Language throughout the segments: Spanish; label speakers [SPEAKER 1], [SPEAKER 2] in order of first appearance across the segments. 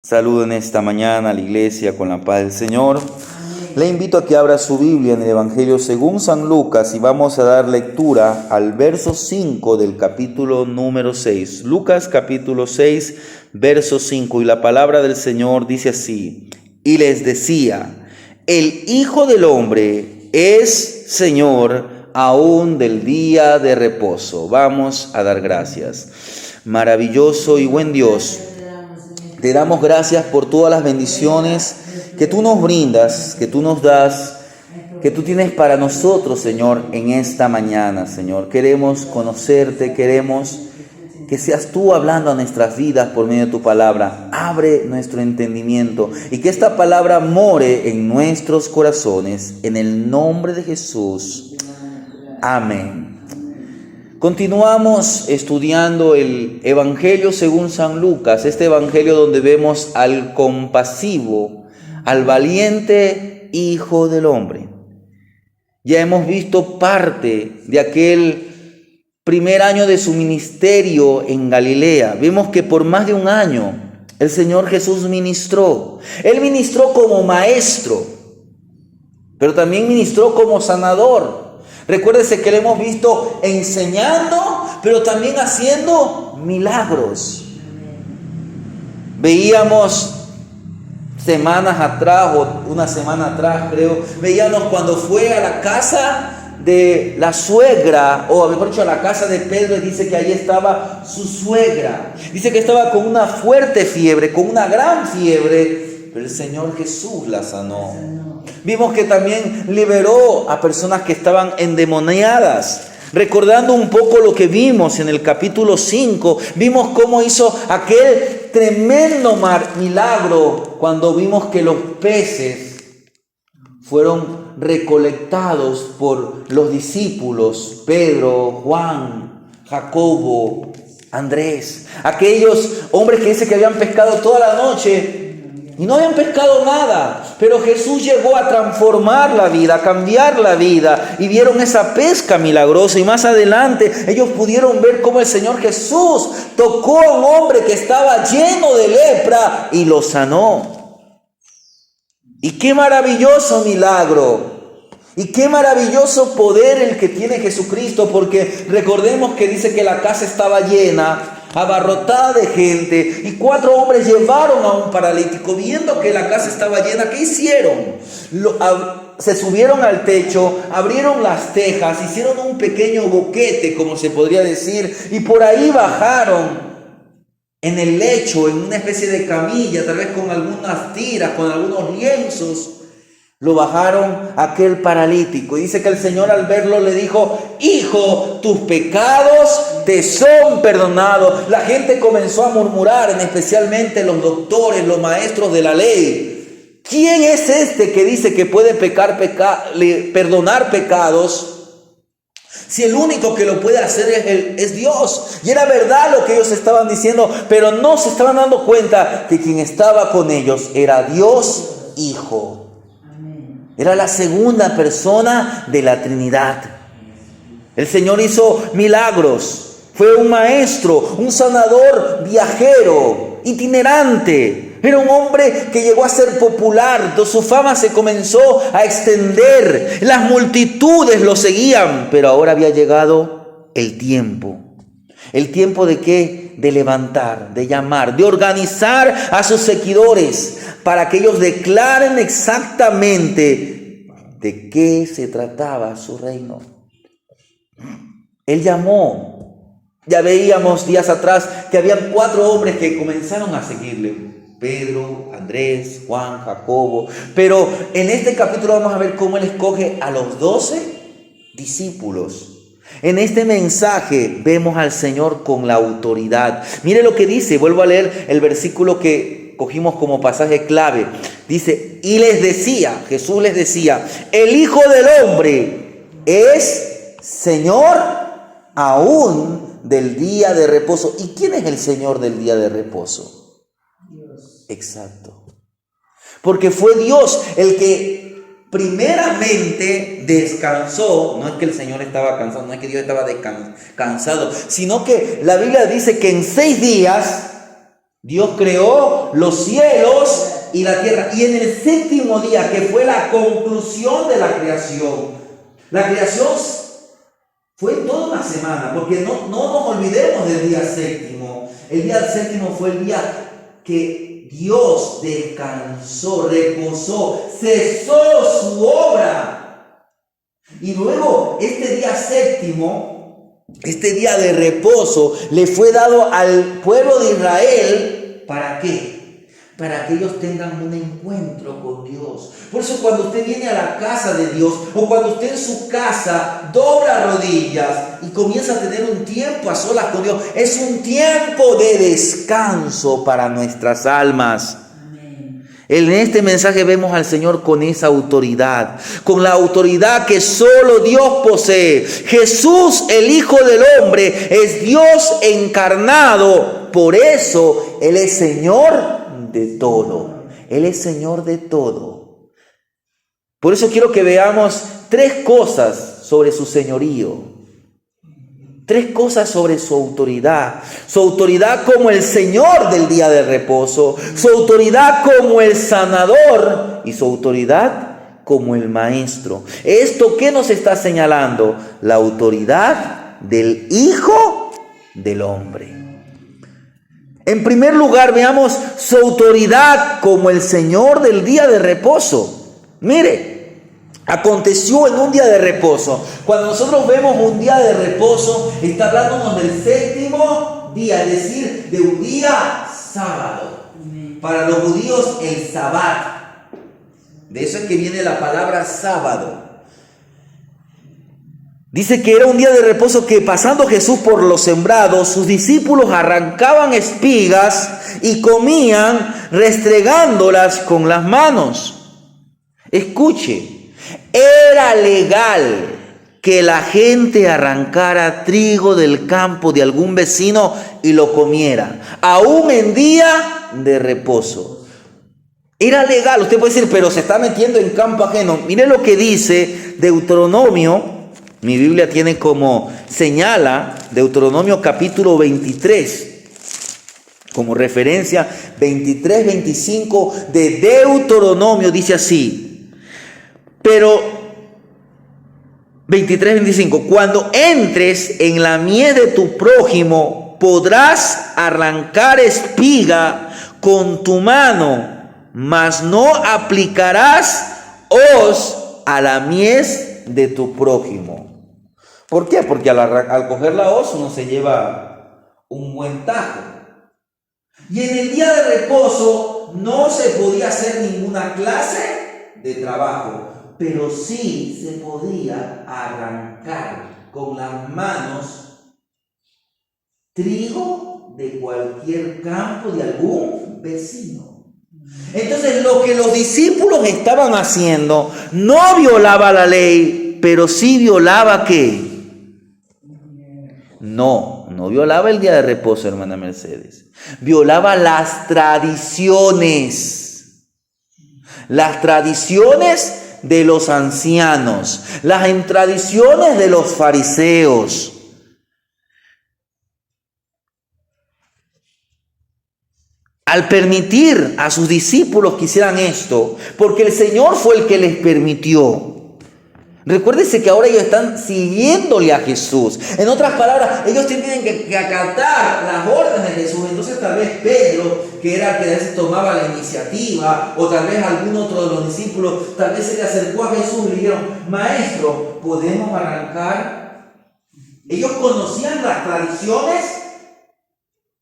[SPEAKER 1] Saludo en esta mañana a la iglesia con la paz del Señor. Le invito a que abra su Biblia en el Evangelio según San Lucas y vamos a dar lectura al verso 5 del capítulo número 6. Lucas capítulo 6, verso 5. Y la palabra del Señor dice así: y les decía, el Hijo del Hombre es Señor aún del día de reposo. Vamos a dar gracias. Maravilloso y buen Dios, te damos gracias por todas las bendiciones que tú nos brindas, que tú nos das, que tú tienes para nosotros, Señor, en esta mañana, Señor. Queremos conocerte, queremos que seas tú hablando a nuestras vidas por medio de tu palabra. Abre nuestro entendimiento y que esta palabra more en nuestros corazones. En el nombre de Jesús. Amén. Continuamos estudiando el Evangelio según San Lucas, este Evangelio donde vemos al compasivo, al valiente Hijo del Hombre. Ya hemos visto parte de aquel primer año de su ministerio en Galilea. Vemos que por más de un año el Señor Jesús ministró. Él ministró como maestro, pero también ministró como sanador. Recuérdese que le hemos visto enseñando, pero también haciendo milagros. Veíamos semanas atrás, o una semana atrás creo, veíamos cuando fue a la casa de la suegra, o mejor dicho, a la casa de Pedro, y dice que ahí estaba su suegra. Dice que estaba con una fuerte fiebre, con una gran fiebre, pero el Señor Jesús la sanó. Vimos que también liberó a personas que estaban endemoniadas. Recordando un poco lo que vimos en el capítulo 5, vimos cómo hizo aquel tremendo milagro cuando vimos que los peces fueron recolectados por los discípulos, Pedro, Juan, Jacobo, Andrés. Aquellos hombres que dice que habían pescado toda la noche y no habían pescado nada, pero Jesús llegó a transformar la vida, a cambiar la vida, y vieron esa pesca milagrosa. Y más adelante ellos pudieron ver cómo el Señor Jesús tocó a un hombre que estaba lleno de lepra y lo sanó. Y qué maravilloso milagro, y qué maravilloso poder el que tiene Jesucristo, porque recordemos que dice que la casa estaba llena, abarrotada de gente, y 4 hombres llevaron a un paralítico. Viendo que la casa estaba llena, ¿qué hicieron? Se subieron al techo, abrieron las tejas, hicieron un pequeño boquete, como se podría decir, y por ahí bajaron en el lecho, en una especie de camilla, tal vez con algunas tiras, con algunos lienzos. Lo bajaron a aquel paralítico. Y dice que el Señor al verlo le dijo: hijo, tus pecados te son perdonados. La gente comenzó a murmurar, especialmente los doctores, los maestros de la ley. ¿Quién es este que dice que puede perdonar pecados? Si el único que lo puede hacer es Dios. Y era verdad lo que ellos estaban diciendo, pero no se estaban dando cuenta que quien estaba con ellos era Dios Hijo. Era la segunda persona de la Trinidad. El Señor hizo milagros. Fue un maestro, un sanador viajero, itinerante. Era un hombre que llegó a ser popular. Su fama se comenzó a extender. Las multitudes lo seguían. Pero ahora había llegado el tiempo. ¿El tiempo de qué? De levantar, de llamar, de organizar a sus seguidores para que ellos declaren exactamente de qué se trataba su reino. Él llamó. Ya veíamos días atrás que habían 4 hombres que comenzaron a seguirle: Pedro, Andrés, Juan, Jacobo. Pero en este capítulo vamos a ver cómo Él escoge a los 12 discípulos. En este mensaje vemos al Señor con la autoridad. Mire lo que dice, vuelvo a leer el versículo que cogimos como pasaje clave. Dice: y les decía, Jesús les decía, el Hijo del Hombre es Señor aún del día de reposo. ¿Y quién es el Señor del día de reposo? Dios. Exacto. Porque fue Dios el que primeramente descansó. No es que el Señor estaba cansado, no es que Dios estaba cansado, sino que la Biblia dice que en 6 días Dios creó los cielos y la tierra. Y en el séptimo día, que fue la conclusión de la creación fue toda una semana, porque no nos olvidemos del día séptimo. El día séptimo fue el día que Dios descansó, reposó, cesó su obra. Y luego este día séptimo, este día de reposo, le fue dado al pueblo de Israel. ¿Para qué? Para que ellos tengan un encuentro con Dios. Por eso cuando usted viene a la casa de Dios, o cuando usted en su casa dobla rodillas y comienza a tener un tiempo a solas con Dios, es un tiempo de descanso para nuestras almas. En este mensaje vemos al Señor con esa autoridad, con la autoridad que solo Dios posee. Jesús, el Hijo del Hombre, es Dios encarnado. Por eso Él es Señor de todo. Él es Señor de todo. Por eso quiero que veamos 3 cosas sobre su señorío. 3 cosas sobre su autoridad. Su autoridad como el Señor del día de reposo. Su autoridad como el sanador. Y su autoridad como el maestro. ¿Esto qué nos está señalando? La autoridad del Hijo del Hombre. En primer lugar, veamos su autoridad como el Señor del día de reposo. Mire, aconteció en un día de reposo. Cuando nosotros vemos un día de reposo, está hablándonos del séptimo día, es decir, de un día sábado. Para los judíos, el sabbat. De eso es que viene la palabra sábado. Dice que era un día de reposo que pasando Jesús por los sembrados, sus discípulos arrancaban espigas y comían restregándolas con las manos. Escuche, era legal que la gente arrancara trigo del campo de algún vecino y lo comiera, aún en día de reposo. Era legal. Usted puede decir, pero se está metiendo en campo ajeno. Mire lo que dice Deuteronomio. Mi Biblia tiene como señala Deuteronomio capítulo 23, como referencia 23, 25 de Deuteronomio, dice así. Pero 23, 25, cuando entres en la mies de tu prójimo, podrás arrancar espiga con tu mano, mas no aplicarás hoz a la mies de tu prójimo. ¿Por qué? Porque al coger la hoz uno se lleva un buen tajo. Y en el día de reposo no se podía hacer ninguna clase de trabajo, pero sí se podía arrancar con las manos trigo de cualquier campo de algún vecino. Entonces lo que los discípulos estaban haciendo no violaba la ley, pero sí violaba ¿qué? No violaba el día de reposo, hermana Mercedes. Violaba las tradiciones de los ancianos, las tradiciones de los fariseos. Al permitir a sus discípulos que hicieran esto, porque el Señor fue el que les permitió. Recuérdese que ahora ellos están siguiéndole a Jesús. En otras palabras, ellos tienen que acatar las órdenes de Jesús. Entonces tal vez Pedro, que era el que a veces tomaba la iniciativa, o tal vez algún otro de los discípulos, tal vez se le acercó a Jesús y le dijeron: Maestro, ¿podemos arrancar? Ellos conocían las tradiciones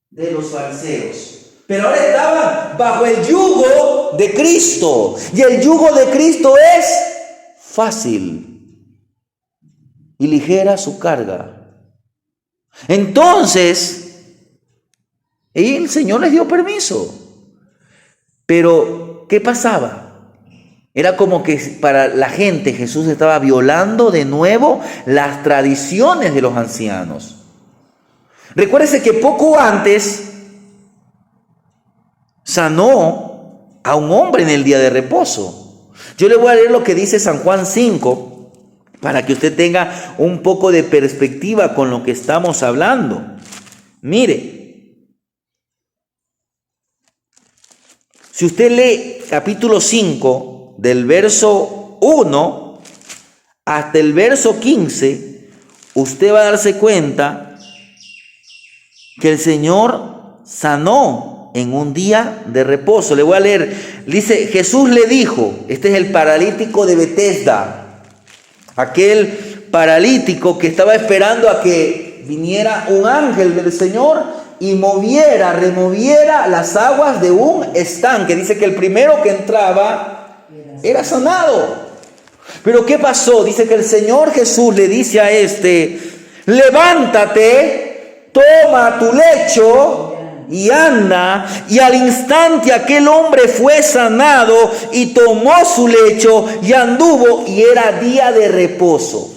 [SPEAKER 1] de los fariseos, pero ahora estaban bajo el yugo de Cristo. Y el yugo de Cristo es fácil y ligera su carga. Entonces, el Señor les dio permiso. Pero, ¿qué pasaba? Era como que para la gente Jesús estaba violando de nuevo las tradiciones de los ancianos. Recuérdese que poco antes sanó a un hombre en el día de reposo. Yo le voy a leer lo que dice San Juan 5 para que usted tenga un poco de perspectiva con lo que estamos hablando. Mire, Si usted lee capítulo 5, del verso 1 hasta el verso 15, usted va a darse cuenta que el Señor sanó en un día de reposo. Le voy a leer. Dice, Jesús le dijo, este es el paralítico de Betesda, aquel paralítico que estaba esperando a que viniera un ángel del Señor y removiera las aguas de un estanque. Dice que el primero que entraba era sanado. Pero ¿qué pasó? Dice que el Señor Jesús le dice a levántate, toma tu lecho y anda. Y al instante aquel hombre fue sanado y tomó su lecho y anduvo, y era día de reposo.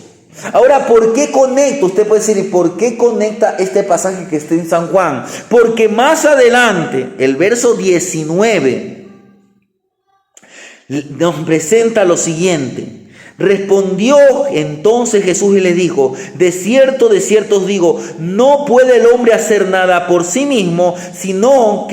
[SPEAKER 1] Ahora, ¿por qué conecta? Usted puede decir, ¿y por qué conecta este pasaje que está en San Juan? Porque más adelante, el verso 19, nos presenta lo siguiente. Respondió entonces Jesús y le dijo, de cierto os digo, no puede el hombre hacer nada por sí mismo, sino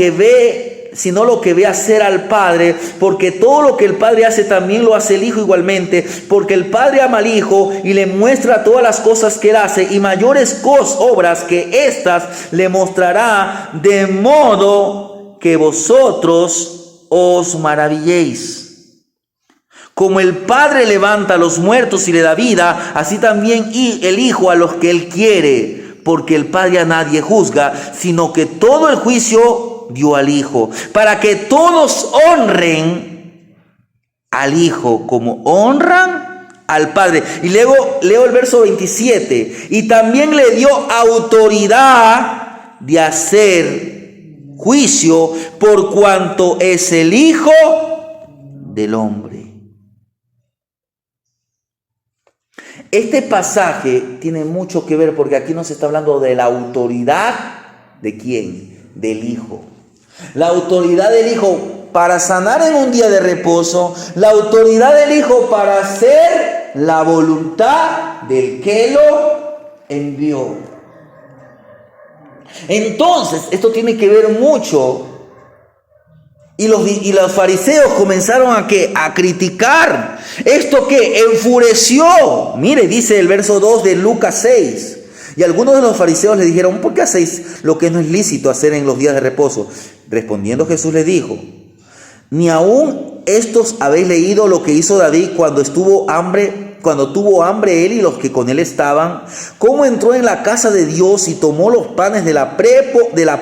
[SPEAKER 1] lo que ve hacer al Padre, porque todo lo que el Padre hace también lo hace el Hijo igualmente, porque el Padre ama al Hijo y le muestra todas las cosas que él hace, y mayores obras que estas le mostrará, de modo que vosotros os maravilléis. Como el Padre levanta a los muertos y le da vida, así también el Hijo a los que él quiere, porque el Padre a nadie juzga, sino que todo el juicio dio al Hijo, para que todos honren al Hijo como honran al Padre. Y luego leo el verso 27. Y también le dio autoridad de hacer juicio por cuanto es el Hijo del hombre. Este pasaje tiene mucho que ver porque aquí nos está hablando de la autoridad ¿de quién? Del Hijo. La autoridad del Hijo para sanar en un día de reposo, la autoridad del Hijo para hacer la voluntad del que lo envió. Entonces, esto tiene que ver mucho. Y los fariseos comenzaron a criticar. ¿Esto qué? Enfureció. Mire, dice el verso 2 de Lucas 6. Y algunos de los fariseos le dijeron, ¿por qué hacéis lo que no es lícito hacer en los días de reposo? Respondiendo Jesús les dijo, ¿ni aún estos habéis leído lo que hizo David cuando tuvo hambre él y los que con él estaban? Cómo entró en la casa de Dios y tomó los panes de la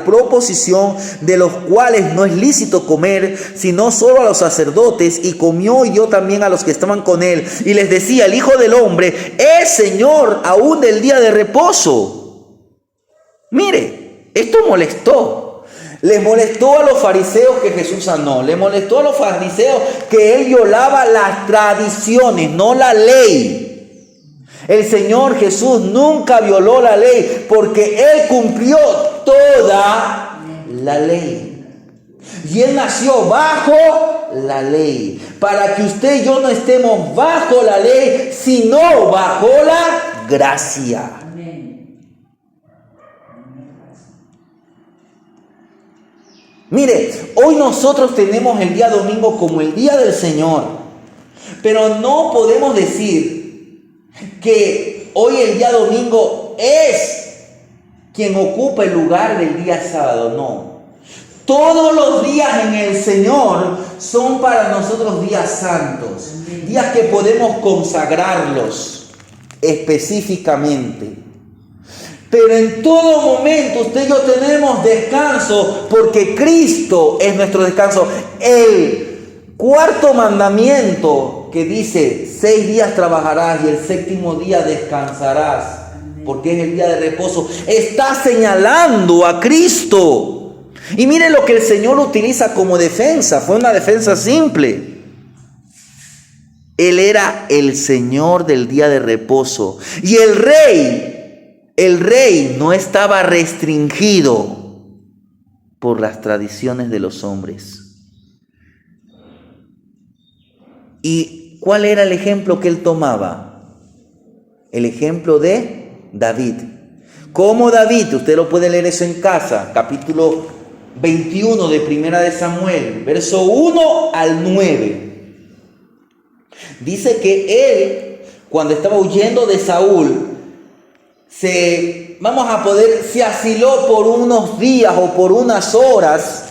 [SPEAKER 1] proposición, de los cuales no es lícito comer, sino solo a los sacerdotes, y comió y dio también a los que estaban con él. Y les decía, el Hijo del Hombre es Señor aún del día de reposo. Mire, esto molestó. Les molestó a los fariseos que Jesús sanó. Les molestó a los fariseos que él violaba las tradiciones, no la ley. El Señor Jesús nunca violó la ley porque él cumplió toda la ley. Y él nació bajo la ley. Para que usted y yo no estemos bajo la ley, sino bajo la gracia. Mire, hoy nosotros tenemos el día domingo como el día del Señor, pero no podemos decir que hoy el día domingo es quien ocupa el lugar del día sábado, no. Todos los días en el Señor son para nosotros días santos, días que podemos consagrarlos específicamente. Pero en todo momento usted y yo tenemos descanso porque Cristo es nuestro descanso. El cuarto mandamiento que dice 6 días trabajarás y el séptimo día descansarás porque es el día de reposo, está señalando a Cristo. Y mire lo que el Señor utiliza como defensa. Fue una defensa simple. Él era el Señor del día de reposo. Y el rey no estaba restringido por las tradiciones de los hombres. ¿Y cuál era el ejemplo que él tomaba? El ejemplo de David. Como David, usted lo puede leer eso en casa, capítulo 21 de Primera de Samuel, verso 1 al 9. Dice que él, cuando estaba huyendo de Saúl, se asiló por unos días o por unas horas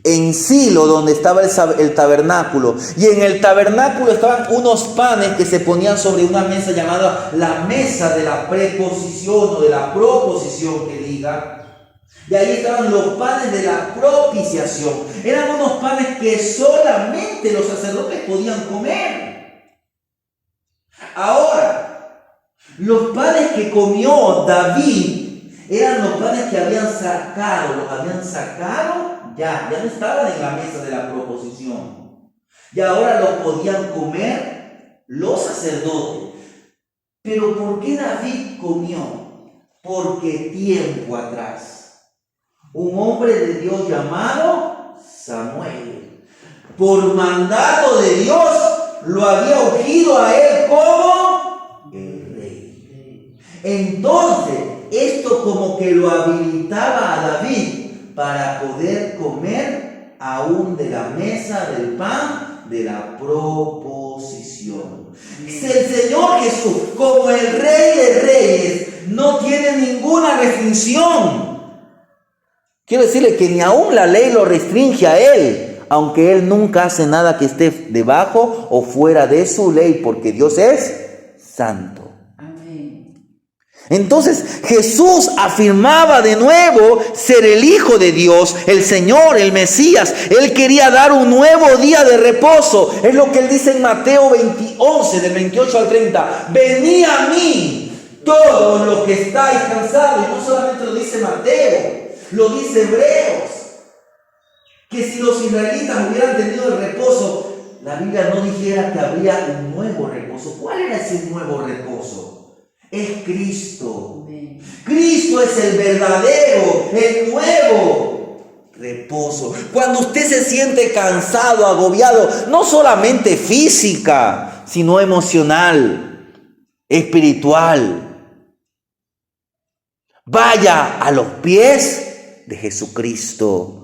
[SPEAKER 1] en Silo, donde estaba el tabernáculo. Y en el tabernáculo estaban unos panes que se ponían sobre una mesa llamada la mesa de la preposición o de la proposición, que diga. Y ahí estaban los panes de la propiciación. Eran unos panes que solamente los sacerdotes podían comer. Ahora, los panes que comió David eran los panes que los habían sacado, ya no estaban en la mesa de la proposición. Y ahora los podían comer los sacerdotes. Pero ¿por qué David comió? Porque tiempo atrás, un hombre de Dios llamado Samuel, por mandato de Dios, lo había ungido a él como el rey. Entonces, esto como que lo habilitaba a David para poder comer aún de la mesa del pan de la proposición. El Señor Jesús, como el Rey de Reyes, no tiene ninguna restricción. Quiero decirle que ni aún la ley lo restringe a Él, aunque Él nunca hace nada que esté debajo o fuera de su ley, porque Dios es santo. Entonces Jesús afirmaba de nuevo ser el Hijo de Dios, el Señor, el Mesías. Él quería dar un nuevo día de reposo. Es lo que Él dice en Mateo 11, del 28 al 30. Venid a mí, todos los que estáis cansados. Y no solamente lo dice Mateo, lo dice Hebreos. Que si los israelitas hubieran tenido el reposo, la Biblia no dijera que habría un nuevo reposo. ¿Cuál era ese nuevo reposo? Es Cristo. Cristo es el verdadero, el nuevo reposo. Cuando usted se siente cansado, agobiado, no solamente física, sino emocional, espiritual, vaya a los pies de Jesucristo.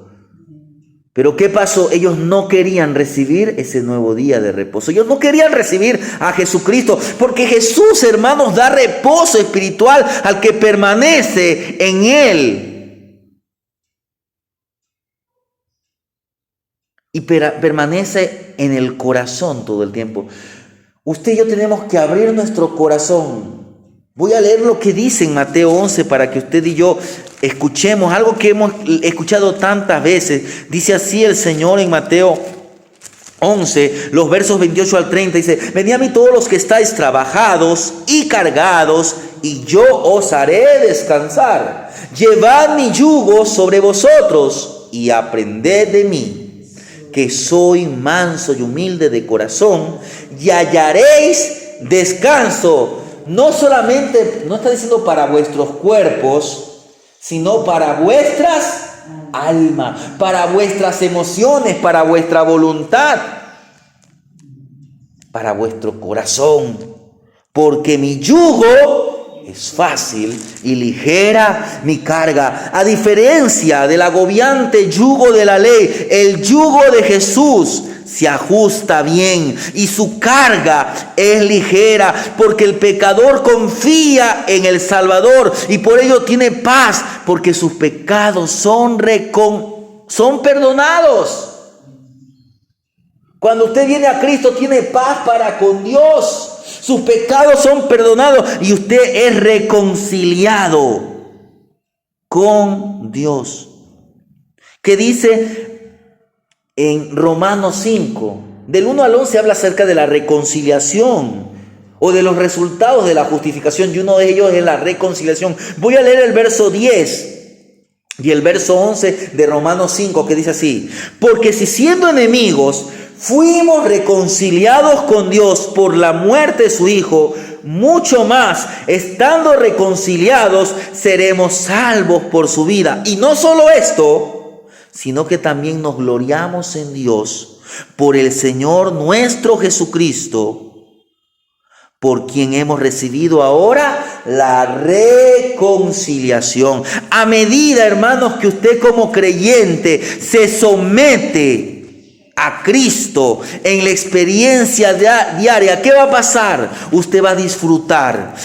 [SPEAKER 1] Pero ¿qué pasó? Ellos no querían recibir ese nuevo día de reposo. Ellos no querían recibir a Jesucristo. Porque Jesús, hermanos, da reposo espiritual al que permanece en Él. Y permanece en el corazón todo el tiempo. Usted y yo tenemos que abrir nuestro corazón. Voy a leer lo que dice en Mateo 11 para que usted y yo escuchemos algo que hemos escuchado tantas veces. Dice así el Señor en Mateo 11, los versos 28 al 30. Dice: venid a mí todos los que estáis trabajados y cargados, y yo os haré descansar. Llevad mi yugo sobre vosotros y aprended de mí, que soy manso y humilde de corazón, y hallaréis descanso. No solamente, no está diciendo para vuestros cuerpos, sino para vuestras almas, para vuestras emociones, para vuestra voluntad, para vuestro corazón. Porque mi yugo es fácil y ligera mi carga. A diferencia del agobiante yugo de la ley, el yugo de Jesús se ajusta bien y su carga es ligera, porque el pecador confía en el Salvador y por ello tiene paz, porque sus pecados son perdonados. Cuando usted viene a Cristo, tiene paz para con Dios. Sus pecados son perdonados y usted es reconciliado con Dios. ¿Qué dice en Romanos 5? Del 1 al 11 habla acerca de la reconciliación o de los resultados de la justificación, y uno de ellos es la reconciliación. Voy a leer el verso 10 y el verso 11 de Romanos 5, que dice así: porque si siendo enemigos fuimos reconciliados con Dios por la muerte de su Hijo, mucho más, estando reconciliados, seremos salvos por su vida. Y no solo esto, sino que también nos gloriamos en Dios por el Señor nuestro Jesucristo, por quien hemos recibido ahora la reconciliación. A medida, hermanos, que usted como creyente se somete a Cristo en la experiencia diaria, ¿qué va a pasar? Usted va a disfrutar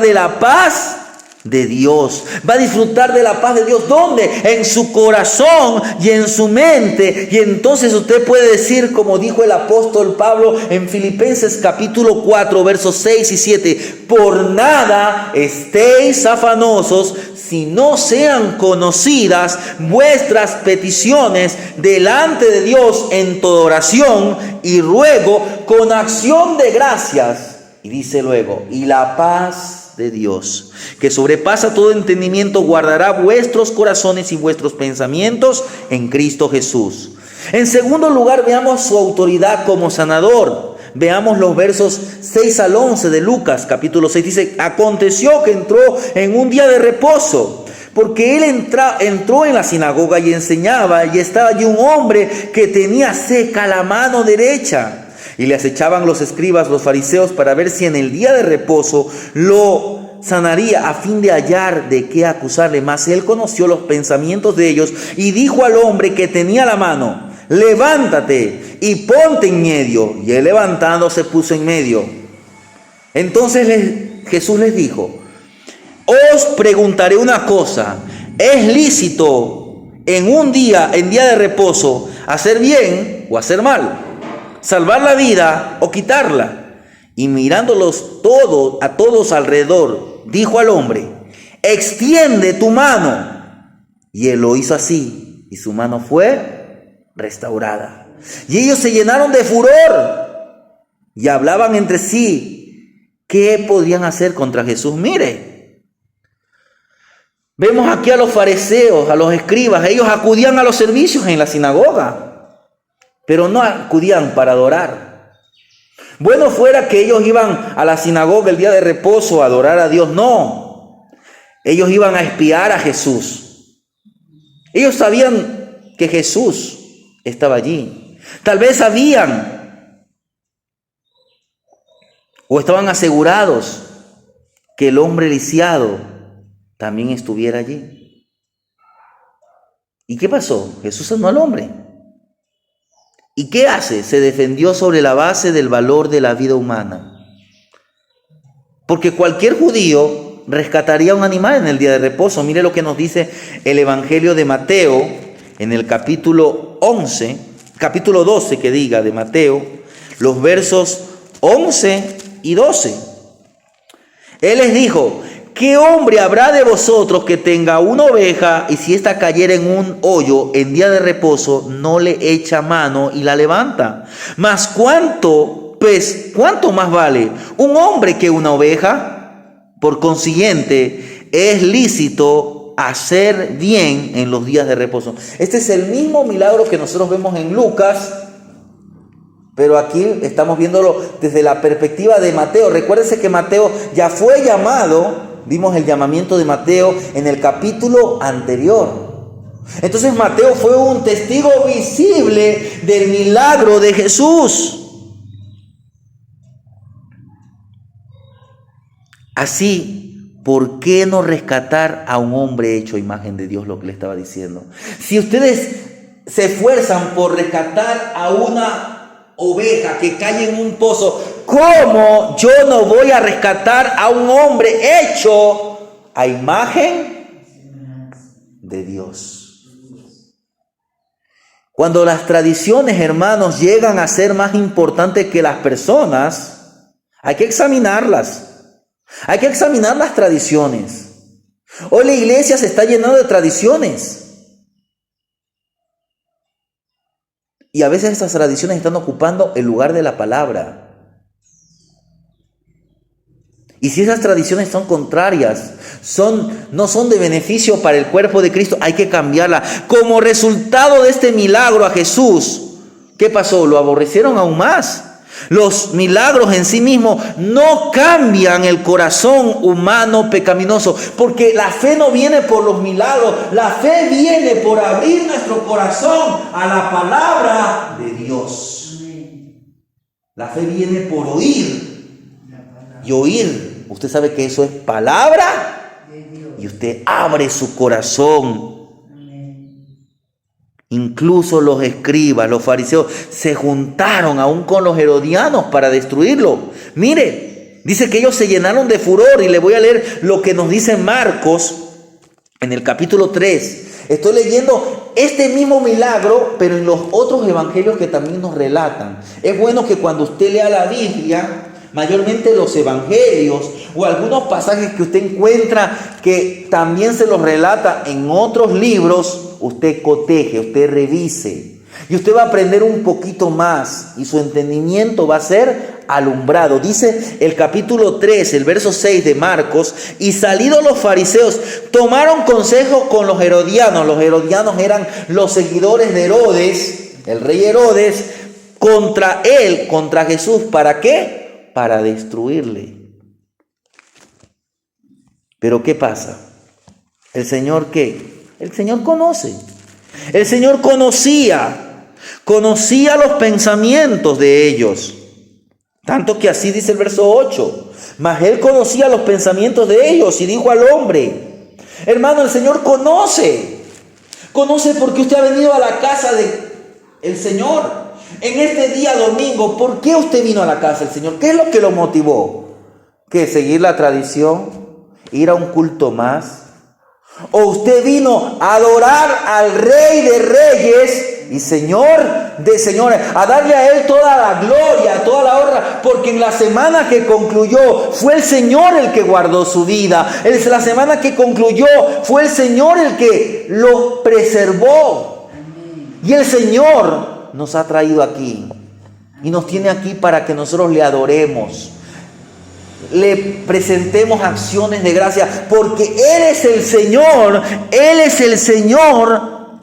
[SPEAKER 1] de la paz de Dios, va a disfrutar de la paz de Dios. ¿Dónde? En su corazón y en su mente. Y entonces usted puede decir, como dijo el apóstol Pablo en Filipenses capítulo 4 versos 6 y 7: por nada estéis afanosos, si no sean conocidas vuestras peticiones delante de Dios en toda oración y ruego con acción de gracias. Y dice luego: y la paz de Dios, que sobrepasa todo entendimiento, guardará vuestros corazones y vuestros pensamientos en Cristo Jesús. En segundo lugar, veamos su autoridad como sanador. Veamos los versos 6 al 11 de Lucas capítulo 6. Dice: aconteció que entró en un día de reposo, porque él entró en la sinagoga y enseñaba, y estaba allí un hombre que tenía seca la mano derecha. Y le acechaban los escribas, los fariseos, para ver si en el día de reposo lo sanaría, a fin de hallar de qué acusarle. Mas él conoció los pensamientos de ellos y dijo al hombre que tenía la mano: levántate y ponte en medio. Y él, levantándose, puso en medio. Entonces Jesús les dijo: os preguntaré una cosa, ¿es lícito en día de reposo hacer bien o hacer mal? ¿Salvar la vida o quitarla? Y mirándolos a todos alrededor, dijo al hombre: extiende tu mano. Y él lo hizo así, y su mano fue restaurada. Y ellos se llenaron de furor y hablaban entre sí qué podrían hacer contra Jesús. Mire, vemos aquí a los fariseos, a los escribas. Ellos acudían a los servicios en la sinagoga, pero no acudían para adorar. Bueno fuera que ellos iban a la sinagoga el día de reposo a adorar a Dios. No, ellos iban a espiar a Jesús. Ellos sabían que Jesús estaba allí. Tal vez sabían o estaban asegurados que el hombre lisiado también estuviera allí. ¿Y qué pasó? Jesús sanó al hombre. ¿Y qué hace? Se defendió sobre la base del valor de la vida humana. Porque cualquier judío rescataría un animal en el día de reposo. Mire lo que nos dice el Evangelio de Mateo en el capítulo 12 de Mateo, los versos 11 y 12. Él les dijo: ¿qué hombre habrá de vosotros que tenga una oveja, y si ésta cayera en un hoyo en día de reposo, no le echa mano y la levanta? Mas ¿cuánto más vale un hombre que una oveja? Por consiguiente, es lícito hacer bien en los días de reposo. Este es el mismo milagro que nosotros vemos en Lucas, pero aquí estamos viéndolo desde la perspectiva de Mateo. Recuérdense que Mateo ya fue llamado. Vimos el llamamiento de Mateo en el capítulo anterior. Entonces Mateo fue un testigo visible del milagro de Jesús. Así, ¿por qué no rescatar a un hombre hecho a imagen de Dios? Lo que le estaba diciendo. Si ustedes se esfuerzan por rescatar a una oveja que cae en un pozo, ¿cómo yo no voy a rescatar a un hombre hecho a imagen de Dios? Cuando las tradiciones, hermanos, llegan a ser más importantes que las personas, hay que examinarlas. Hay que examinar las tradiciones. Hoy la iglesia se está llenando de tradiciones. Y a veces estas tradiciones están ocupando el lugar de la palabra. Y si esas tradiciones son contrarias, no son de beneficio para el cuerpo de Cristo, hay que cambiarla. Como resultado de este milagro a Jesús, ¿qué pasó? Lo aborrecieron aún más. Los milagros en sí mismos no cambian el corazón humano pecaminoso, porque la fe no viene por los milagros, la fe viene por abrir nuestro corazón a la palabra de Dios. La fe viene por oír y oír usted sabe que eso es palabra y usted abre su corazón. Incluso los escribas, los fariseos, se juntaron aún con los herodianos para destruirlo. Mire, dice que ellos se llenaron de furor, y le voy a leer lo que nos dice Marcos en el capítulo 3. Estoy leyendo este mismo milagro, pero en los otros evangelios que también nos relatan. Es bueno que cuando usted lea la Biblia, mayormente los evangelios o algunos pasajes que usted encuentra que también se los relata en otros libros, usted coteje, usted revise, y usted va a aprender un poquito más y su entendimiento va a ser alumbrado. Dice el capítulo 3, el verso 6 de Marcos: y salidos los fariseos, tomaron consejo con los herodianos. Los herodianos eran los seguidores de Herodes, el rey Herodes, contra él, contra Jesús. ¿Para qué? Para destruirle. Pero ¿qué pasa? ¿El Señor qué? El Señor conoce. El Señor conocía los pensamientos de ellos. Tanto que así dice el verso 8. Mas Él conocía los pensamientos de ellos y dijo al hombre: hermano, el Señor conoce. Conoce porque usted ha venido a la casa del Señor. En este día domingo, ¿por qué usted vino a la casa del Señor? ¿Qué es lo que lo motivó? ¿Qué? ¿Seguir la tradición? ¿Ir a un culto más? ¿O usted vino a adorar al Rey de Reyes y Señor de señores, a darle a Él toda la gloria, toda la honra? Porque en la semana que concluyó fue el Señor el que guardó su vida. En la semana que concluyó fue el Señor el que lo preservó. Y el Señor nos ha traído aquí y nos tiene aquí para que nosotros le adoremos, le presentemos acciones de gracia, porque Él es el Señor. Él es el Señor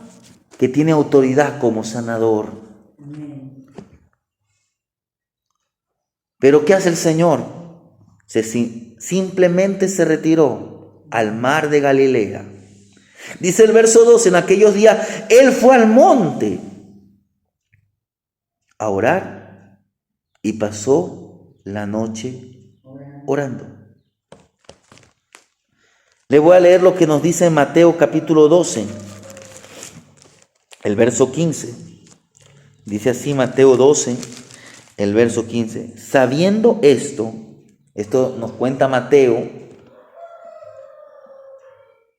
[SPEAKER 1] que tiene autoridad como sanador. Pero ¿qué hace el Señor? Simplemente se retiró al mar de Galilea. Dice el verso 2: en aquellos días Él fue al monte a orar y pasó la noche orando. Le voy a leer lo que nos dice en Mateo capítulo 12, el verso 15. Dice así Mateo 12, el verso 15. Sabiendo esto nos cuenta Mateo,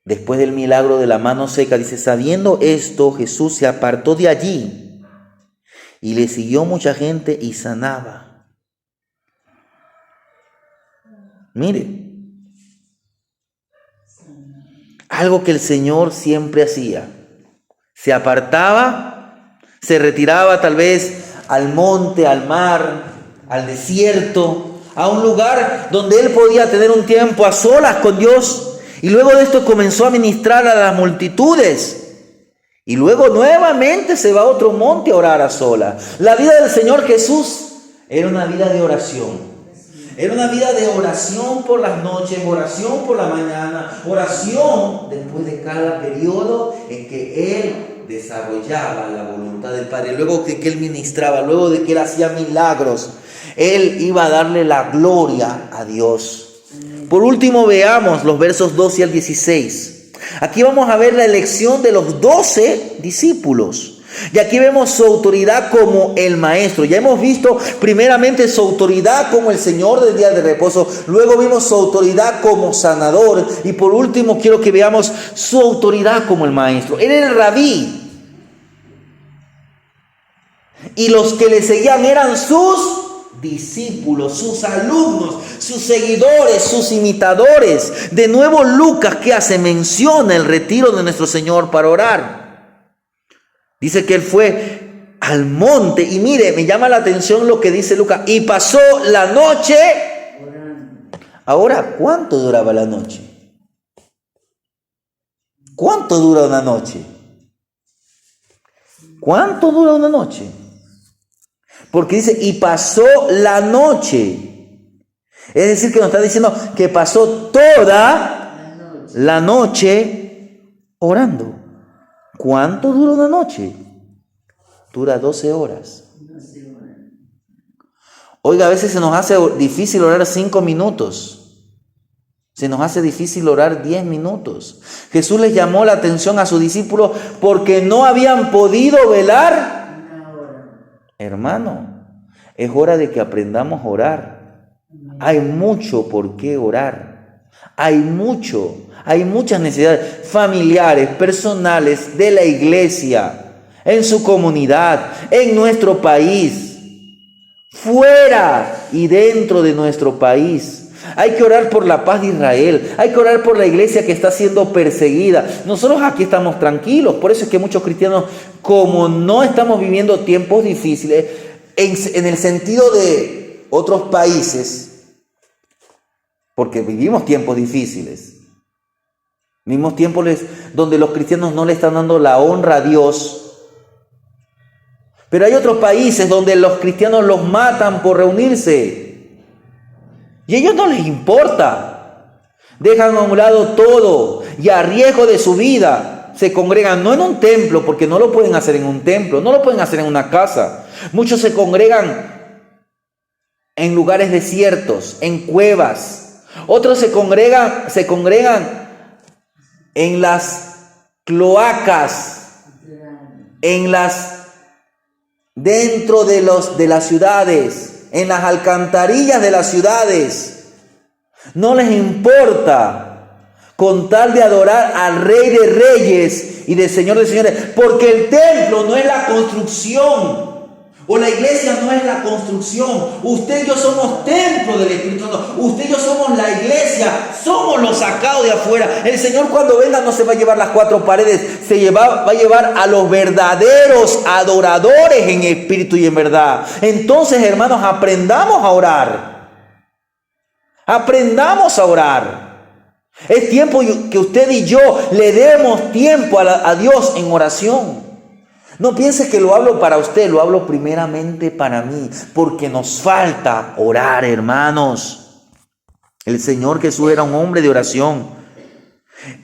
[SPEAKER 1] después del milagro de la mano seca, dice: sabiendo esto, Jesús se apartó de allí y le siguió mucha gente y sanaba. Mire, algo que el Señor siempre hacía: se apartaba, se retiraba tal vez al monte, al mar, al desierto, a un lugar donde Él podía tener un tiempo a solas con Dios, y luego de esto comenzó a ministrar a las multitudes, y luego nuevamente se va a otro monte a orar a solas. La vida del Señor Jesús era una vida de oración. Era una vida de oración por las noches, oración por la mañana, oración después de cada periodo en que Él desarrollaba la voluntad del Padre. Luego de que Él ministraba, luego de que Él hacía milagros, Él iba a darle la gloria a Dios. Por último, veamos los versos 12 al 16. Aquí vamos a ver la elección de los 12 discípulos. Y aquí vemos su autoridad como el maestro. Ya hemos visto primeramente su autoridad como el Señor del día de reposo. Luego vimos su autoridad como sanador. Y por último quiero que veamos su autoridad como el maestro. Él era el rabí. Y los que le seguían eran sus discípulos, sus alumnos, sus seguidores, sus imitadores. De nuevo Lucas, ¿qué hace? Menciona el retiro de nuestro Señor para orar. Dice que Él fue al monte, y mire, me llama la atención lo que dice Lucas: y pasó la noche orando. Ahora, ¿cuánto duraba la noche? ¿Cuánto dura una noche? ¿Cuánto dura una noche? Porque dice: y pasó la noche. Es decir, que nos está diciendo que pasó toda la noche orando. ¿Cuánto dura una noche? Dura 12 horas. Oiga, a veces se nos hace difícil orar 5 minutos. Se nos hace difícil orar 10 minutos. Jesús les llamó la atención a sus discípulos porque no habían podido velar. Hermano, es hora de que aprendamos a orar. Hay mucho por qué orar. Hay muchas necesidades familiares, personales, de la iglesia, en su comunidad, en nuestro país, fuera y dentro de nuestro país. Hay que orar por la paz de Israel. Hay que orar por la iglesia que está siendo perseguida. Nosotros aquí estamos tranquilos. Por eso es que muchos cristianos, como no estamos viviendo tiempos difíciles, en el sentido de otros países, porque vivimos tiempos difíciles, vivimos tiempos donde los cristianos no le están dando la honra a Dios. Pero hay otros países donde los cristianos los matan por reunirse. Y a ellos no les importa. Dejan a un lado todo y a riesgo de su vida se congregan, no en un templo, porque no lo pueden hacer en un templo, no lo pueden hacer en una casa. Muchos se congregan en lugares desiertos, en cuevas. Otros se congregan en las cloacas, dentro de las ciudades, en las alcantarillas de las ciudades. No les importa, con tal de adorar al Rey de Reyes y del Señor de Señores, porque el templo no es la construcción, o la iglesia no es la construcción. Usted y yo somos templo del Espíritu Santo. Usted y yo somos la iglesia, somos los sacados de afuera. El Señor cuando venga no se va a llevar las cuatro paredes, va a llevar a los verdaderos adoradores en espíritu y en verdad. Entonces, hermanos, aprendamos a orar. Aprendamos a orar. Es tiempo que usted y yo le demos tiempo a Dios en oración. No pienses que lo hablo para usted, lo hablo primeramente para mí, porque nos falta orar, hermanos. El Señor Jesús era un hombre de oración.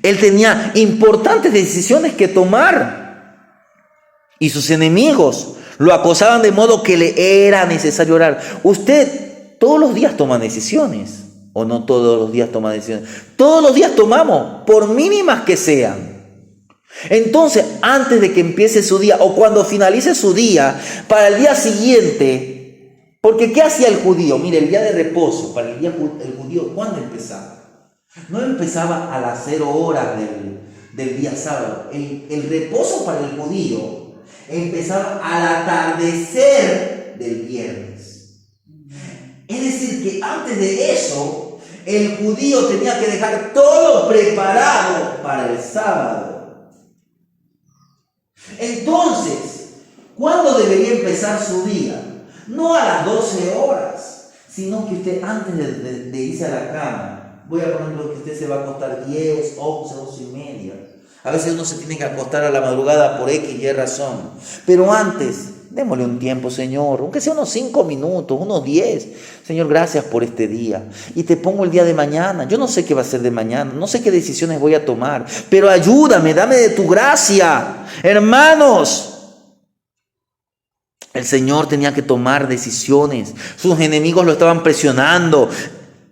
[SPEAKER 1] Él tenía importantes decisiones que tomar y sus enemigos lo acosaban de modo que le era necesario orar. Usted todos los días toma decisiones, o no todos los días toma decisiones. Todos los días tomamos, por mínimas que sean. Entonces, antes de que empiece su día o cuando finalice su día, para el día siguiente, porque ¿qué hacía el judío? Mire, el día de reposo, para el judío, ¿cuándo empezaba? No empezaba a las 0 horas del día sábado. El reposo para el judío empezaba al atardecer del viernes. Es decir, que antes de eso, el judío tenía que dejar todo preparado para el sábado. Entonces, ¿cuándo debería empezar su día? No a las 12 horas, sino que usted antes de irse a la cama, voy a poner que usted se va a acostar 10, 11, 11 y media. A veces uno se tiene que acostar a la madrugada por X y razón. Pero antes, démosle un tiempo, Señor, aunque sea unos 5 minutos, unos 10. Señor, gracias por este día. Y te pongo el día de mañana. Yo no sé qué va a ser de mañana, no sé qué decisiones voy a tomar, pero ayúdame, dame de tu gracia. Hermanos, el Señor tenía que tomar decisiones. Sus enemigos lo estaban presionando.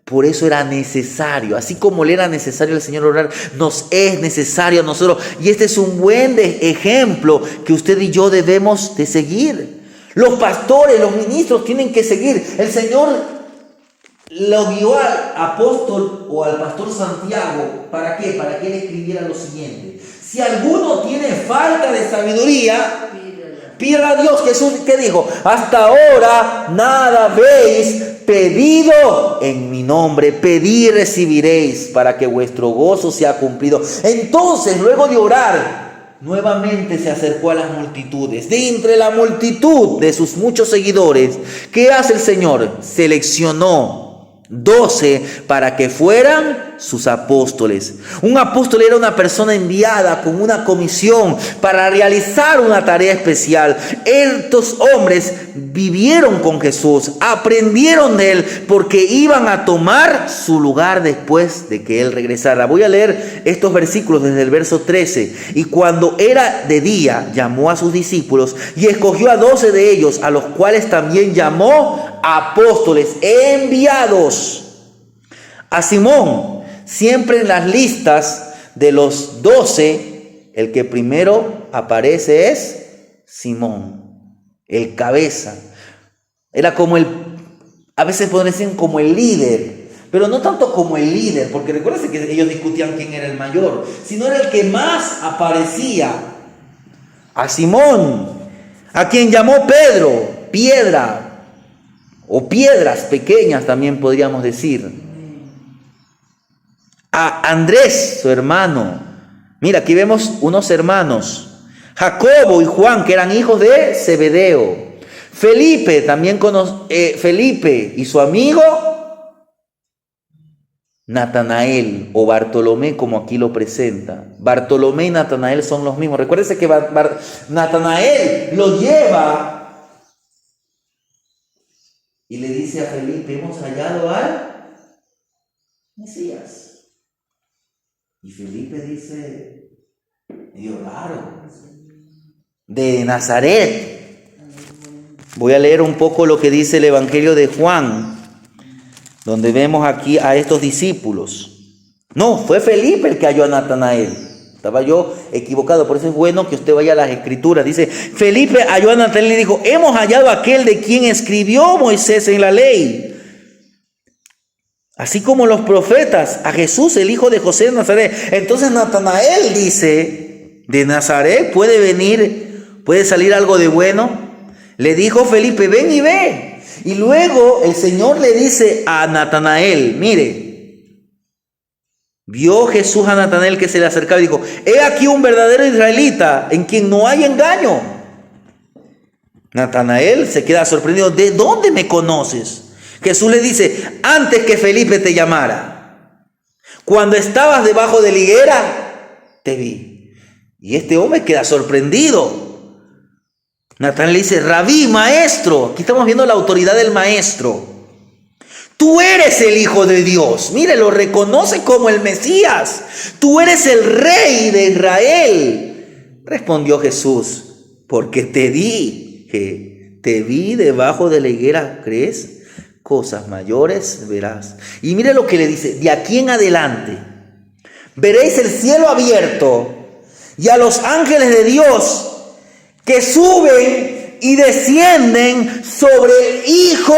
[SPEAKER 1] Por eso era necesario, así como le era necesario al Señor orar, nos es necesario a nosotros. Y este es un buen ejemplo que usted y yo debemos de seguir. Los pastores, los ministros tienen que seguir. El Señor lo guió al apóstol o al pastor Santiago. ¿Para qué? Para que él escribiera lo siguiente: si alguno tiene falta de sabiduría, pídala a Dios. Jesús, ¿qué dijo? Hasta ahora nada habéis pedido en mi nombre. Pedid y recibiréis, para que vuestro gozo sea cumplido. Entonces, luego de orar, nuevamente se acercó a las multitudes. De entre la multitud de sus muchos seguidores, ¿qué hace el Señor? Seleccionó 12 para que fueran sus apóstoles. Un apóstol era una persona enviada con una comisión para realizar una tarea especial. Estos hombres vivieron con Jesús, aprendieron de él, porque iban a tomar su lugar después de que él regresara. Voy a leer estos versículos desde el verso 13. Y cuando era de día, llamó a sus discípulos y escogió a 12 de ellos, a los cuales también llamó apóstoles enviados: a Simón, Siempre en las listas de los 12, el que primero aparece es Simón, el cabeza. Era como a veces podrían decir como el líder, pero no tanto como el líder, porque recuérdense que ellos discutían quién era el mayor, sino era el que más aparecía. A Simón, a quien llamó Pedro, piedra, o piedras pequeñas también podríamos decir. A Andrés, su hermano. Mira, aquí vemos unos hermanos. Jacobo y Juan, que eran hijos de Zebedeo. Felipe, también Felipe y su amigo Natanael, o Bartolomé, como aquí lo presenta. Bartolomé y Natanael son los mismos. Recuérdense que Natanael lo lleva y le dice a Felipe: hemos hallado al Mesías. Y Felipe dice, medio raro, de Nazaret. Voy a leer un poco lo que dice el Evangelio de Juan, donde vemos aquí a estos discípulos. No, fue Felipe el que halló a Natanael. Estaba yo equivocado, por eso es bueno que usted vaya a las Escrituras. Dice, Felipe halló a Natanael y dijo: hemos hallado a aquel de quien escribió Moisés en la ley, así como los profetas, a Jesús, el hijo de José de Nazaret. Entonces Natanael dice, ¿de Nazaret puede salir algo de bueno? Le dijo Felipe: ven y ve. Y luego el Señor le dice a Natanael, mire, vio Jesús a Natanael que se le acercaba y dijo: he aquí un verdadero israelita en quien no hay engaño. Natanael se queda sorprendido: ¿de dónde me conoces? Jesús le dice: antes que Felipe te llamara, cuando estabas debajo de la higuera, te vi. Y este hombre queda sorprendido. Natanael le dice: rabí, maestro. Aquí estamos viendo la autoridad del maestro. Tú eres el Hijo de Dios. Mire, lo reconoce como el Mesías. Tú eres el Rey de Israel. Respondió Jesús: porque te vi debajo de la higuera, ¿crees? Cosas mayores verás. Y mire lo que le dice: de aquí en adelante veréis el cielo abierto y a los ángeles de Dios que suben y descienden sobre el Hijo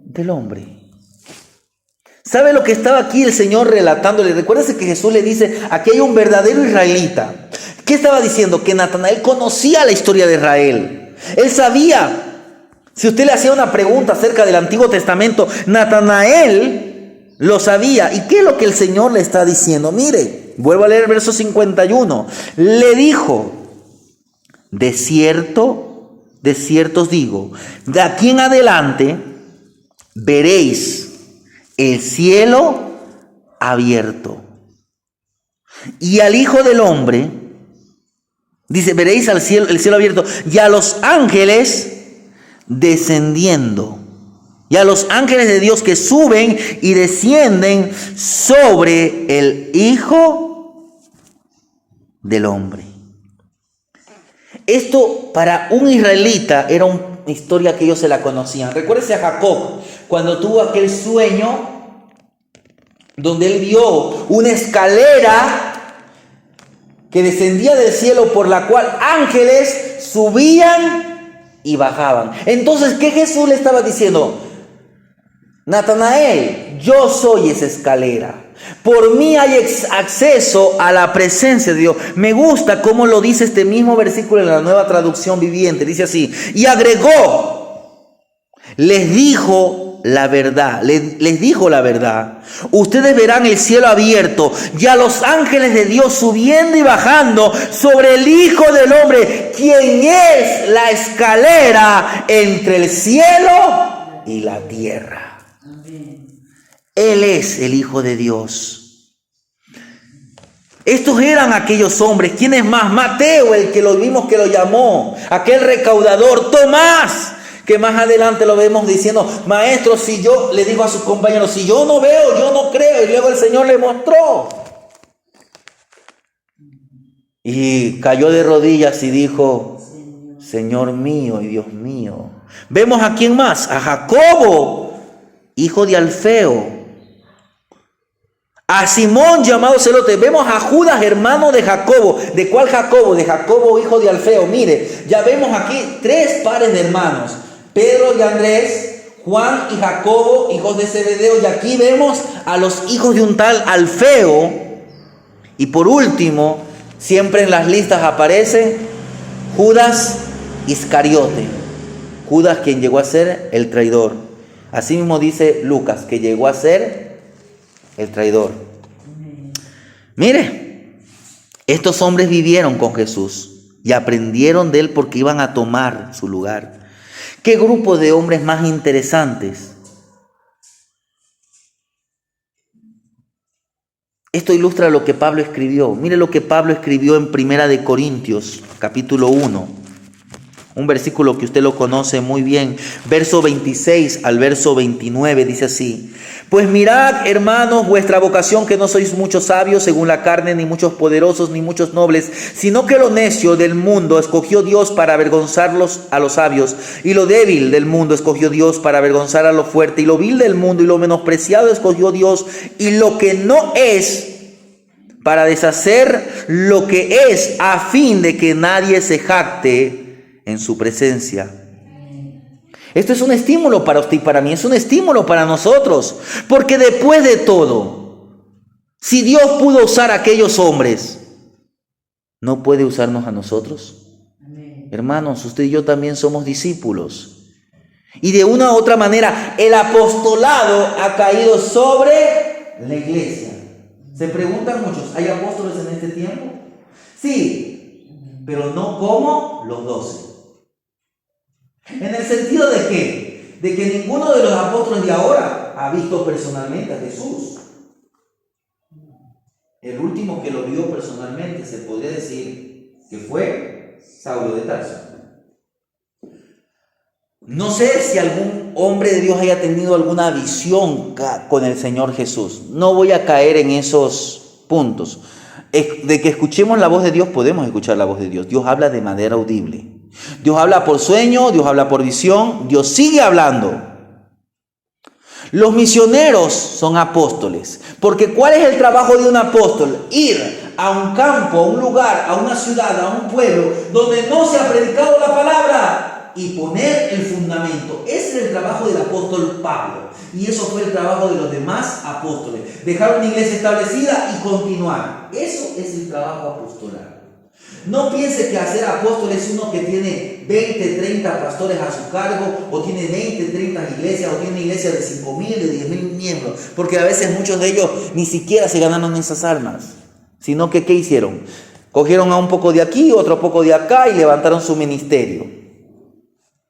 [SPEAKER 1] del Hombre. ¿Sabe lo que estaba aquí el Señor relatándole? Recuérdese que Jesús le dice: aquí hay un verdadero israelita. ¿Qué estaba diciendo? Que Natanael conocía la historia de Israel. Él sabía. Si usted le hacía una pregunta acerca del Antiguo Testamento, Natanael lo sabía. ¿Y qué es lo que el Señor le está diciendo? Mire, vuelvo a leer el verso 51. Le dijo: de cierto os digo, de aquí en adelante veréis el cielo abierto y al Hijo del Hombre, dice, veréis el cielo abierto y a los ángeles descendiendo, y a los ángeles de Dios que suben y descienden sobre el Hijo del Hombre. Esto para un israelita era una historia que ellos se la conocían. Recuérdese a Jacob cuando tuvo aquel sueño donde él vio una escalera que descendía del cielo, por la cual ángeles subían y bajaban. Entonces, ¿qué Jesús le estaba diciendo? Natanael, yo soy esa escalera. Por mí hay acceso a la presencia de Dios. Me gusta cómo lo dice este mismo versículo en la Nueva Traducción Viviente. Dice así: y agregó, les dijo la verdad. Ustedes verán el cielo abierto y a los ángeles de Dios subiendo y bajando sobre el Hijo del Hombre, quien es la escalera entre el cielo y la tierra. Él es el Hijo de Dios. Estos eran aquellos hombres. ¿Quién es más? Mateo, el que lo vimos que lo llamó, aquel recaudador. Tomás, que más adelante lo vemos diciendo: maestro, si yo, le dijo a sus compañeros, si yo no veo, yo no creo. Y luego el Señor le mostró. Y cayó de rodillas y dijo: Señor mío y Dios mío. Vemos a quién más, a Jacobo, hijo de Alfeo, a Simón llamado Celote, vemos a Judas, hermano de Jacobo. ¿De cuál Jacobo? De Jacobo, hijo de Alfeo. Mire, ya vemos aquí 3 pares de hermanos: Pedro y Andrés, Juan y Jacobo, hijos de Zebedeo. Y aquí vemos a los hijos de un tal Alfeo. Y por último, siempre en las listas aparece Judas Iscariote. Judas, quien llegó a ser el traidor. Así mismo dice Lucas, que llegó a ser el traidor. Mire, estos hombres vivieron con Jesús y aprendieron de él porque iban a tomar su lugar. ¿Qué grupo de hombres más interesantes? Esto ilustra lo que Pablo escribió. Mire lo que Pablo escribió en 1 Corintios, capítulo 1. Un versículo que usted lo conoce muy bien. Verso 26 al verso 29 dice así: Pues mirad, hermanos, vuestra vocación, que no sois muchos sabios según la carne, ni muchos poderosos, ni muchos nobles, sino que lo necio del mundo escogió Dios para avergonzarlos a los sabios, y lo débil del mundo escogió Dios para avergonzar a lo fuerte, y lo vil del mundo y lo menospreciado escogió Dios, y lo que no es, para deshacer lo que es, a fin de que nadie se jacte en su presencia. Esto es un estímulo para usted y para mí, es un estímulo para nosotros, porque después de todo, si Dios pudo usar a aquellos hombres, ¿no puede usarnos a nosotros? Amén. Hermanos, usted y yo también somos discípulos, y de una u otra manera el apostolado ha caído sobre la iglesia. Se preguntan muchos, ¿hay apóstoles en este tiempo? Sí, pero no como los 12. ¿En el sentido de qué? De que ninguno de los apóstoles de ahora ha visto personalmente a Jesús. El último que lo vio personalmente se podría decir que fue Saulo de Tarso. No sé si algún hombre de Dios haya tenido alguna visión con el Señor Jesús. No voy a caer en esos puntos. De que escuchemos la voz de Dios, podemos escuchar la voz de Dios. Dios habla de manera audible. Dios habla por sueño, Dios habla por visión, Dios sigue hablando. Los misioneros son apóstoles, porque ¿cuál es el trabajo de un apóstol? Ir a un campo, a un lugar, a una ciudad, a un pueblo donde no se ha predicado la palabra y poner el fundamento. Ese es el trabajo del apóstol Pablo, y eso fue el trabajo de los demás apóstoles: dejar una iglesia establecida y continuar. Eso es el trabajo apostolar. No piense que hacer apóstol es uno que tiene 20, 30 pastores a su cargo, o tiene 20, 30 iglesias, o tiene iglesias de 5,000, de 10,000 miembros, porque a veces muchos de ellos ni siquiera se ganaron esas almas, sino que ¿qué hicieron? Cogieron a un poco de aquí, otro poco de acá y levantaron su ministerio.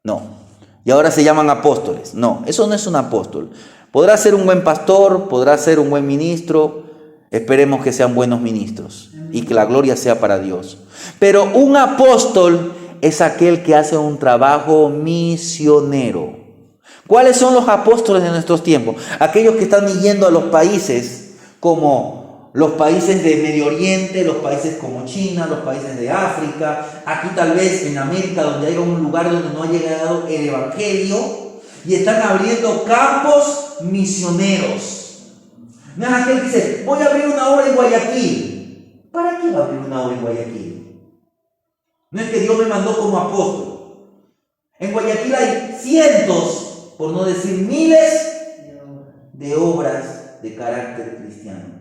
[SPEAKER 1] No, y ahora se llaman apóstoles. No, eso no es un apóstol. Podrá ser un buen pastor, podrá ser un buen ministro. Esperemos que sean buenos ministros y que la gloria sea para Dios. Pero un apóstol es aquel que hace un trabajo misionero. ¿Cuáles son los apóstoles de nuestros tiempos? Aquellos que están yendo a los países como los países de Medio Oriente, los países como China, los países de África, aquí tal vez en América, donde hay un lugar donde no ha llegado el evangelio, y están abriendo campos misioneros. No es aquel que dice: voy a abrir una obra en Guayaquil. ¿Para qué va a abrir una obra en Guayaquil? No es que Dios me mandó como apóstol. En Guayaquil hay cientos, por no decir miles, de obras de carácter cristiano.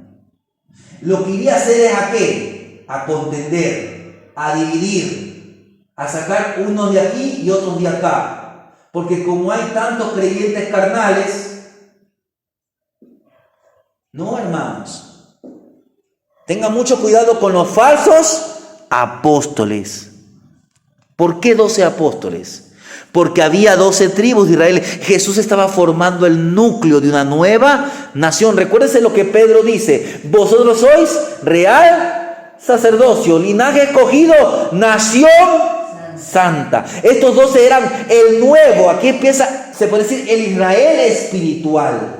[SPEAKER 1] Lo que iría a hacer es ¿a qué? A contender, a dividir, a sacar unos de aquí y otros de acá. Porque como hay tantos creyentes carnales, no, hermanos, tengan mucho cuidado con los falsos apóstoles. ¿Por qué 12 apóstoles? Porque había 12 tribus de Israel. Jesús estaba formando el núcleo de una nueva nación. Recuérdense lo que Pedro dice: vosotros sois real sacerdocio, linaje escogido, nación santa. Estos 12 eran el nuevo, aquí empieza, se puede decir, el Israel espiritual.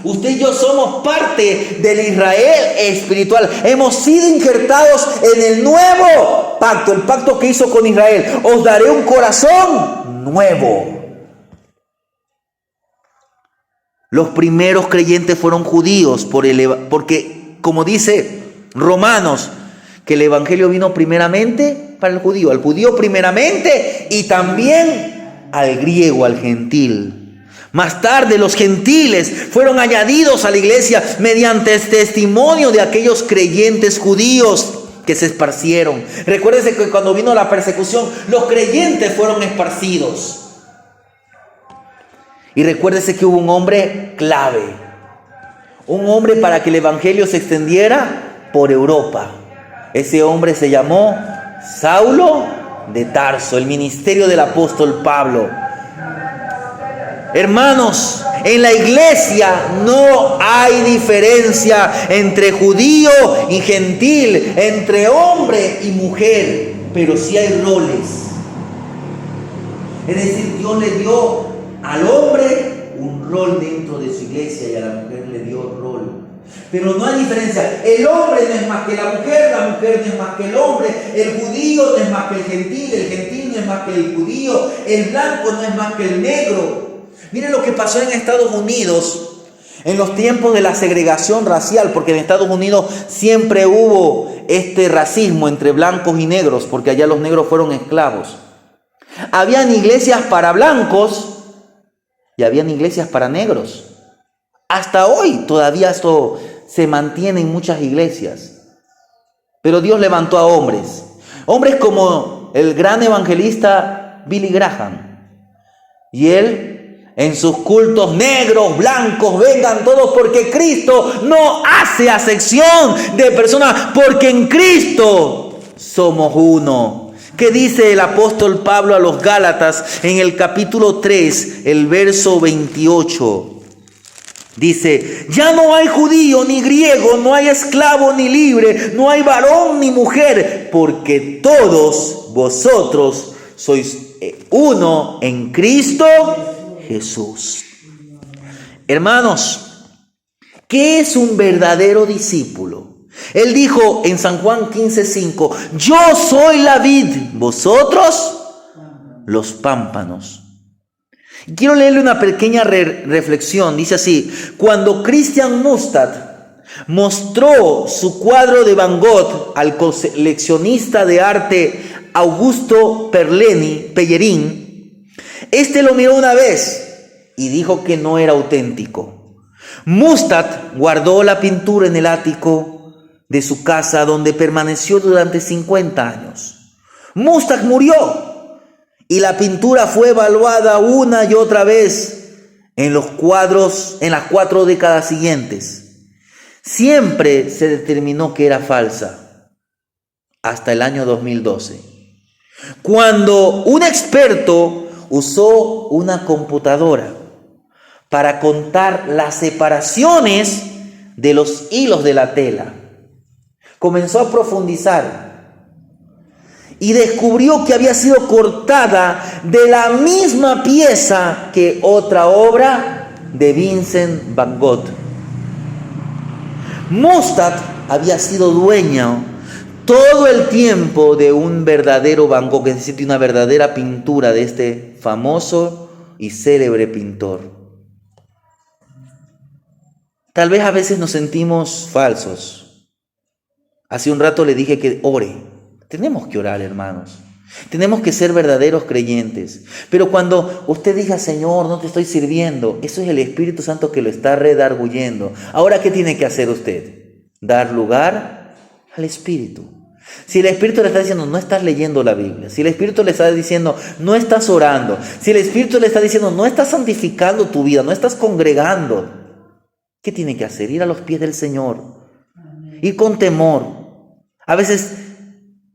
[SPEAKER 1] Usted y yo somos parte del Israel espiritual. Hemos sido injertados en el nuevo pacto, el pacto que hizo con Israel. Os daré un corazón nuevo. Los primeros creyentes fueron judíos porque, como dice Romanos, que el evangelio vino primeramente para el judío, al judío primeramente y también al griego, al gentil. Más tarde los gentiles fueron añadidos a la iglesia mediante el testimonio de aquellos creyentes judíos que se esparcieron. Recuérdense que cuando vino la persecución, los creyentes fueron esparcidos. Y recuérdese que hubo un hombre clave, un hombre para que el evangelio se extendiera por Europa. Ese hombre se llamó Saulo de Tarso, el ministerio del apóstol Pablo. Hermanos, en la iglesia no hay diferencia entre judío y gentil, entre hombre y mujer, pero sí hay roles. Es decir, Dios le dio al hombre un rol dentro de su iglesia y a la mujer le dio rol. Pero no hay diferencia. El hombre no es más que la mujer no es más que el hombre, el judío no es más que el gentil no es más que el judío, el blanco no es más que el negro. Miren lo que pasó en Estados Unidos en los tiempos de la segregación racial, porque en Estados Unidos siempre hubo este racismo entre blancos y negros, porque allá los negros fueron esclavos. Habían iglesias para blancos y habían iglesias para negros. Hasta hoy todavía esto se mantiene en muchas iglesias. Pero Dios levantó a hombres como el gran evangelista Billy Graham. Y él, en sus cultos, negros, blancos, vengan todos, porque Cristo no hace acepción de personas, porque en Cristo somos uno. ¿Qué dice el apóstol Pablo a los Gálatas en el capítulo 3, el verso 28? Dice, ya no hay judío ni griego, no hay esclavo ni libre, no hay varón ni mujer, porque todos vosotros sois uno en Cristo Jesús. Hermanos, ¿qué es un verdadero discípulo? Él dijo en San Juan 15:5, yo soy la vid, vosotros los pámpanos. Quiero leerle una pequeña reflexión. Dice así: cuando Christian Mustad mostró su cuadro de Van Gogh al coleccionista de arte Augusto Pellerin, este lo miró una vez y dijo que no era auténtico. Mustad guardó la pintura en el ático de su casa, donde permaneció durante 50 años. Mustad murió y la pintura fue evaluada una y otra vez en los cuadros, en las 4 décadas siguientes. Siempre se determinó que era falsa, hasta el año 2012, cuando un experto usó una computadora para contar las separaciones de los hilos de la tela. Comenzó a profundizar y descubrió que había sido cortada de la misma pieza que otra obra de Vincent Van Gogh. Mustad había sido dueño todo el tiempo de un verdadero Van Gogh, es decir, de una verdadera pintura de este famoso y célebre pintor. Tal vez a veces nos sentimos falsos. Hace un rato le dije que ore. Tenemos que orar, hermanos. Tenemos que ser verdaderos creyentes. Pero cuando usted diga, Señor, no te estoy sirviendo, eso es el Espíritu Santo que lo está redarguyendo. Ahora, ¿qué tiene que hacer usted? Dar lugar al Espíritu. Si el Espíritu le está diciendo, no estás leyendo la Biblia. Si el Espíritu le está diciendo, no estás orando. Si el Espíritu le está diciendo, no estás santificando tu vida, no estás congregando. ¿Qué tiene que hacer? Ir a los pies del Señor. Ir con temor. A veces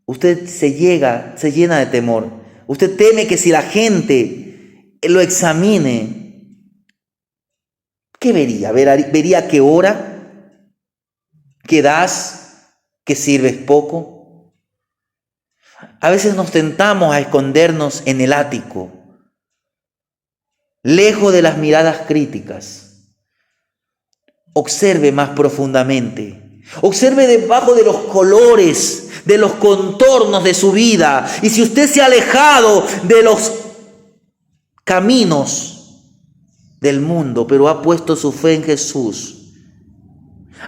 [SPEAKER 1] usted se llena de temor. Usted teme que si la gente lo examine, ¿qué vería? ¿Vería que ora? ¿Que das? ¿Que sirves poco? A veces nos tentamos a escondernos en el ático, lejos de las miradas críticas. Observe más profundamente. Observe debajo de los colores, de los contornos de su vida. Y si usted se ha alejado de los caminos del mundo, pero ha puesto su fe en Jesús.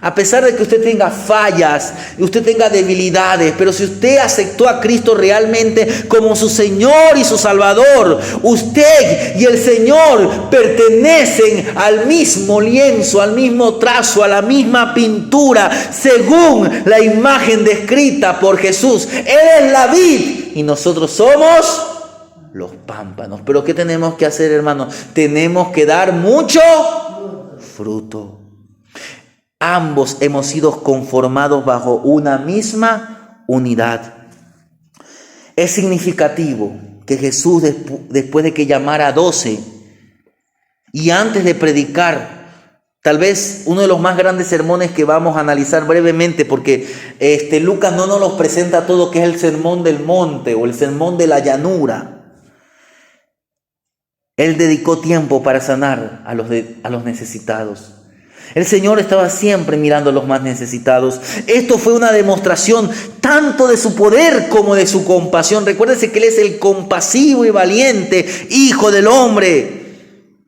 [SPEAKER 1] A pesar de que usted tenga fallas, usted tenga debilidades, pero si usted aceptó a Cristo realmente como su Señor y su Salvador, usted y el Señor pertenecen al mismo lienzo, al mismo trazo, a la misma pintura, según la imagen descrita por Jesús. Él es la vid y nosotros somos los pámpanos. Pero ¿qué tenemos que hacer, hermanos? Tenemos que dar mucho fruto. Ambos hemos sido conformados bajo una misma unidad. Es significativo que Jesús, después de que llamara a 12 y antes de predicar, tal vez uno de los más grandes sermones que vamos a analizar brevemente, porque Lucas no nos los presenta todo, que es el sermón del monte o el sermón de la llanura. Él dedicó tiempo para sanar a los necesitados. El Señor estaba siempre mirando a los más necesitados. Esto fue una demostración tanto de su poder como de su compasión. Recuérdense que Él es el compasivo y valiente Hijo del Hombre.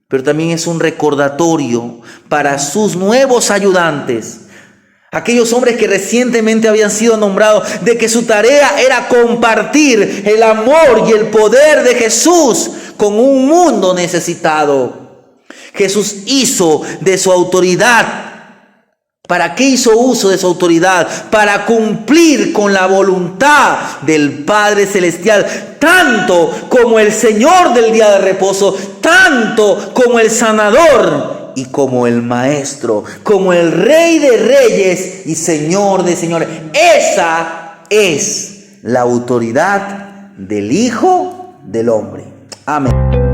[SPEAKER 1] Pero también es un recordatorio para sus nuevos ayudantes, aquellos hombres que recientemente habían sido nombrados, de que su tarea era compartir el amor y el poder de Jesús con un mundo necesitado. Jesús hizo de su autoridad. ¿Para qué hizo uso de su autoridad? Para cumplir con la voluntad del Padre Celestial, tanto como el Señor del día de reposo, tanto como el sanador y como el Maestro, como el Rey de Reyes y Señor de Señores. Esa es la autoridad del Hijo del Hombre. Amén.